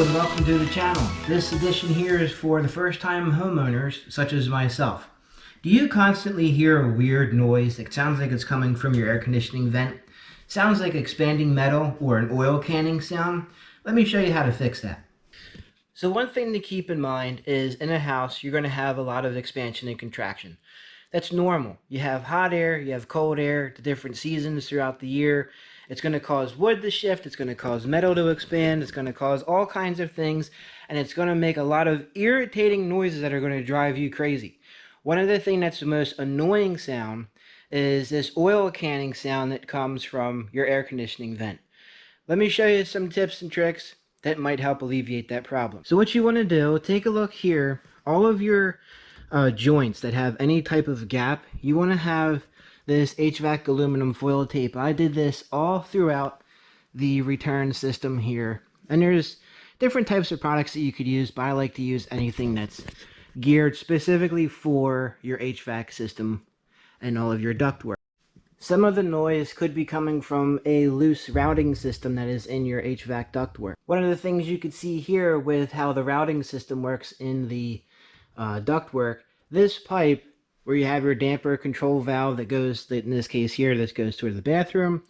Hello and welcome to the channel. This edition here is for the first time homeowners such as myself. Do you constantly hear a weird noise that sounds like it's coming from your air conditioning vent? Sounds like expanding metal or an oil canning sound? Let me show you how to fix that. So one thing to keep in mind is in a house you're going to have a lot of expansion and contraction. That's normal. You have hot air, you have cold air, the different seasons throughout the year. It's going to cause wood to shift, it's going to cause metal to expand, it's going to cause all kinds of things, and it's going to make a lot of irritating noises that are going to drive you crazy. One of the things that's the most annoying sound is this oil canning sound that comes from your air conditioning vent. Let me show you some tips and tricks that might help alleviate that problem. So what you want to do, take a look here, all of your joints that have any type of gap, you want to have this HVAC aluminum foil tape. I did this all throughout the return system here. And there's different types of products that you could use, but I like to use anything that's geared specifically for your HVAC system and all of your ductwork. Some of the noise could be coming from a loose routing system that is in your HVAC ductwork. One of the things you could see here with how the routing system works in the ductwork, this pipe where you have your damper control valve that goes, in this case here, this goes toward the bathroom.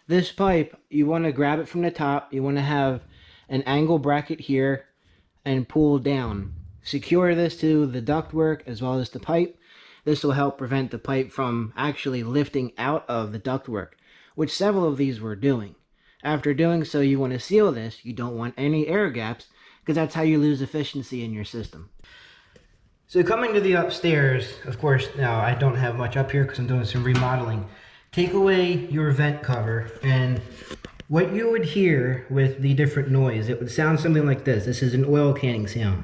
This pipe, you want to grab it from the top. You want to have an angle bracket here and pull down. Secure this to the ductwork as well as the pipe. This will help prevent the pipe from actually lifting out of the ductwork, which several of these were doing. After doing so, you want to seal this. You don't want any air gaps because that's how you lose efficiency in your system. So coming to the upstairs, of course, now I don't have much up here because I'm doing some remodeling. Take away your vent cover, and what you would hear with the different noise, it would sound something like this. This is an oil canning sound.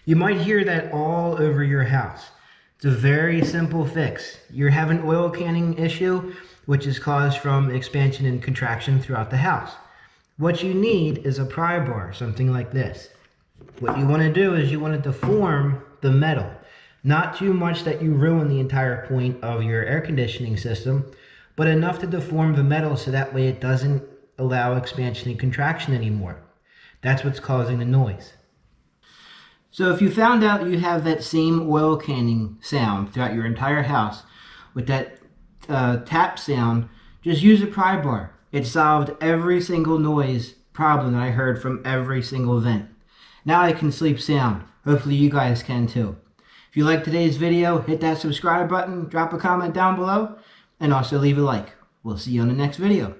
You might hear that all over your house. It's a very simple fix. You're having oil canning issue, which is caused from expansion and contraction throughout the house. What you need is a pry bar, something like this. What you want to do is you want to deform the metal. Not too much that you ruin the entire point of your air conditioning system, but enough to deform the metal so that way it doesn't allow expansion and contraction anymore. That's what's causing the noise. So if you found out you have that same oil canning sound throughout your entire house with that tap sound, just use a pry bar. It solved every single noise problem that I heard from every single vent. Now I can sleep sound. Hopefully you guys can too. If you like today's video, hit that subscribe button, drop a comment down below, and also leave a like. We'll see you on the next video.